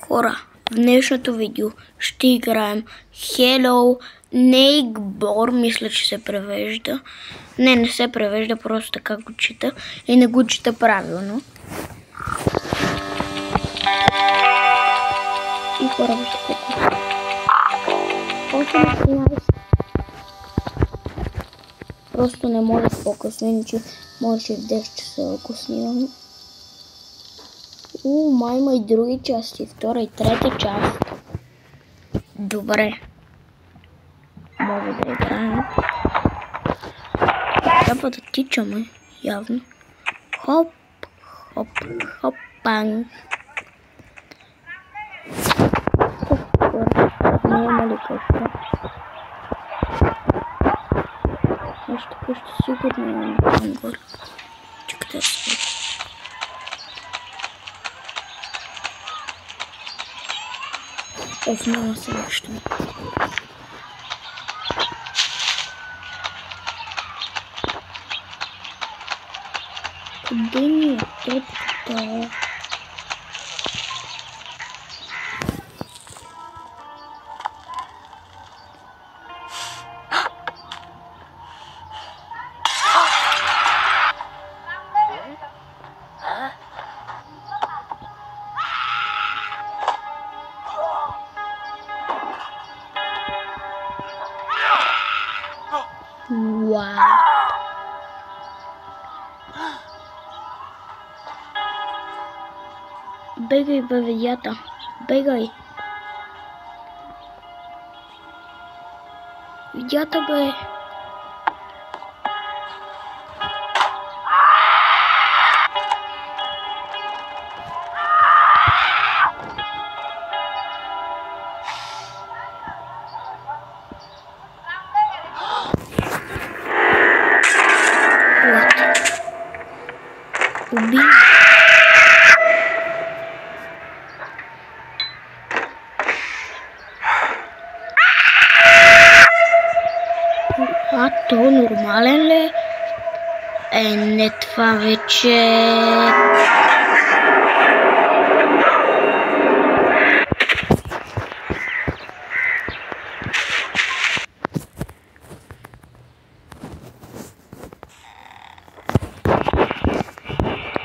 Хора, в днешното видео ще играем Hello Neighbor, мисля, че се превежда. Не се превежда, просто така го чета и не го чета правилно. И хора, вижте колко. 8-11. Просто не може по-късно, иначе може и в 10 часа, ако снимам. Май има и други части, втора и трета част. Добре. Мога да играем. Трябва да тичаме, явно. Хоп, хоп, хоп, панг. Няма ли какво? Нашата къща сигурно е там горе. Чакайте да се. Няма се връщаме. Къде ми е топката? Вау! Бегай, бе, видята! Бегай! Видята, бе! Уби! То нормален ли? Не, това вече...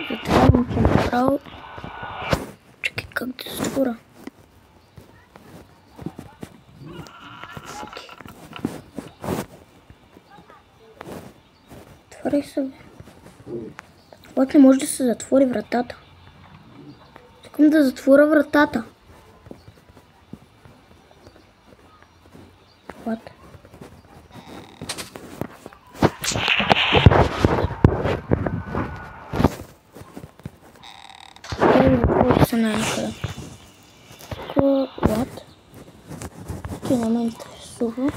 Затварям се направо. Чакай, как да затворя? Отваряй се, бе. Вот не може да се затвори вратата. Искам да затворя вратата. Вот. Затвори се най-накъде. Вот. Ти не ме интересува.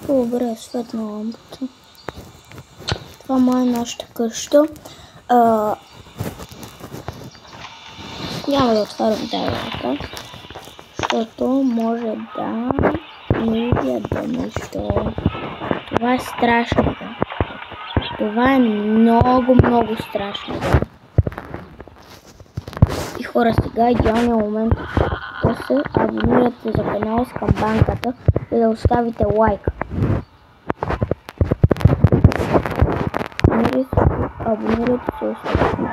Добре, светна лампата. Това май е нашата къща. Няма да отварям тази врата, защото може да не видя нещо. Това е страшно. Това е много страшно. И хора, сега е идеалният момент да се абонирате за канала с камбанката и да оставите лайк. Абонирайте се, оставите лайк.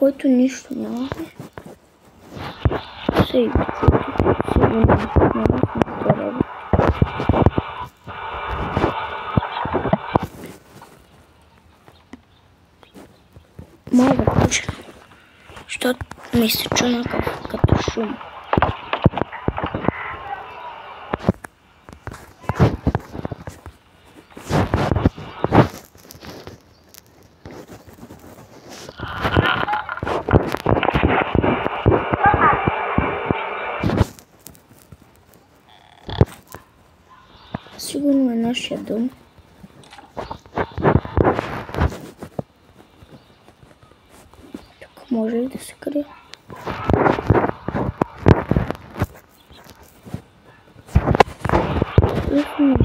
който нищо нямаме. Сигурно на вас не трябва. Мога да почна, защото ми се чуна като шум. Сигурно е нашия дом. Тук може ли да се крие? Искам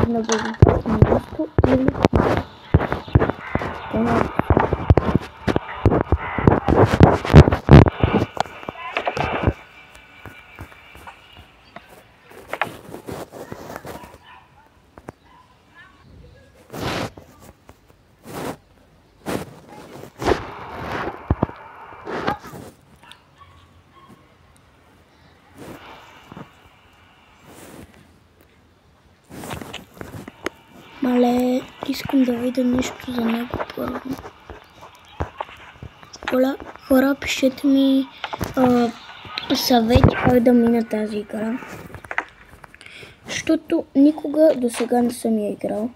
на безопасно място или мале, искам да видя нещо за него първо. Хора, пишете ми съвети как да мина тази игра. Защото никога до сега не съм я играл.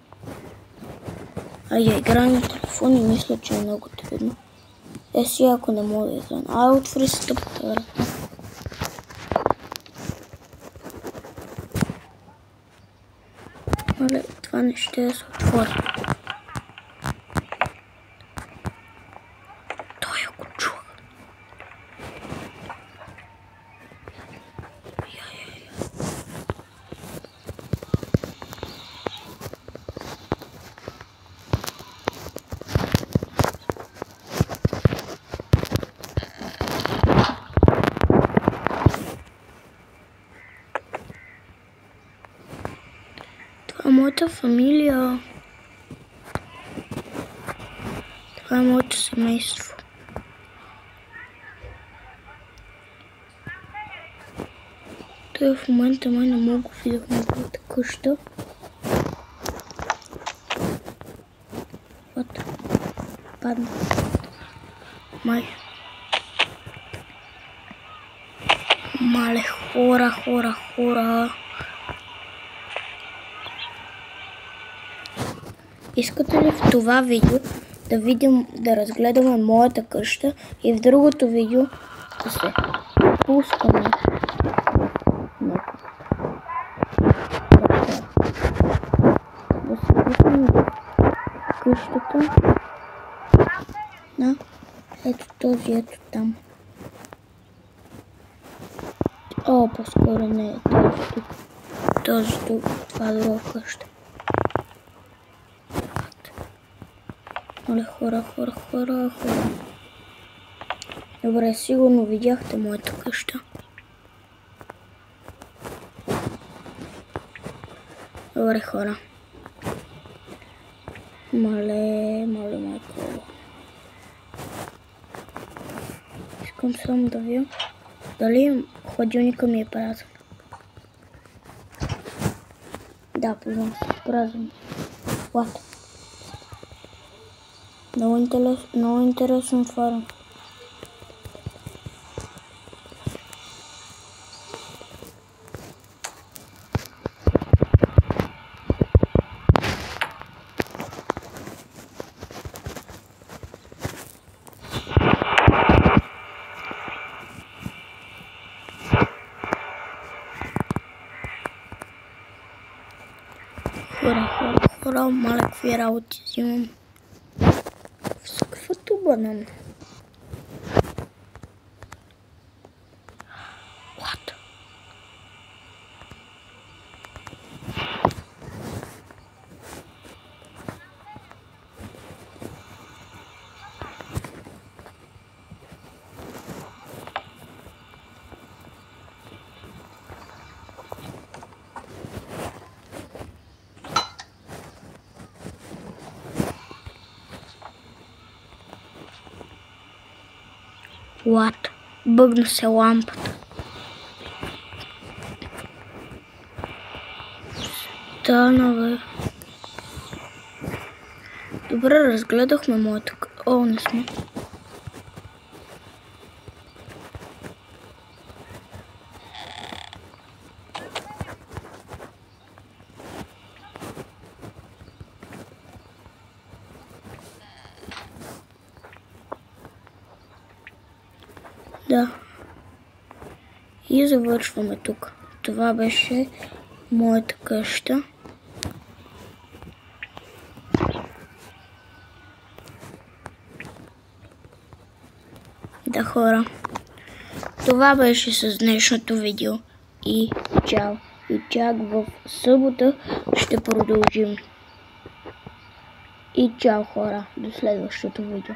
А я играя на телефон и мисля, че е много трудно. Си ако не мога да изгледам. Отвори се тъпата врата. Мале, това не ще да се отвори. Той го чух. Това е моята фамилия. Това е моето семейство. Той в момента май не мога да видях неговата къща. Вот. Падна. Май. Мале, хора. Искате ли в това видео да разгледаме моята къща и в другото видео да се пускаме в къщата на ето този, ето там. По-скоро не е този тук, това друга къща. Мале, хора. Добре, сигурно видяхте моята къща. Добре, хора. Мале, майко. Искам само да видя дали хладилника ми е празен. Да, празен. Вот. Много интересно отварям. Хора, мале, какви работи взимам. Каква туба нам? What? What? Бъгна се лампата. Стана, бе. Добре, разгледахме моята... О, не сме. Да. И завършваме тук. Това беше моята къща. Да, хора. Това беше с днешното видео. И чао. И чак в събота ще продължим. И чао, хора. До следващото видео.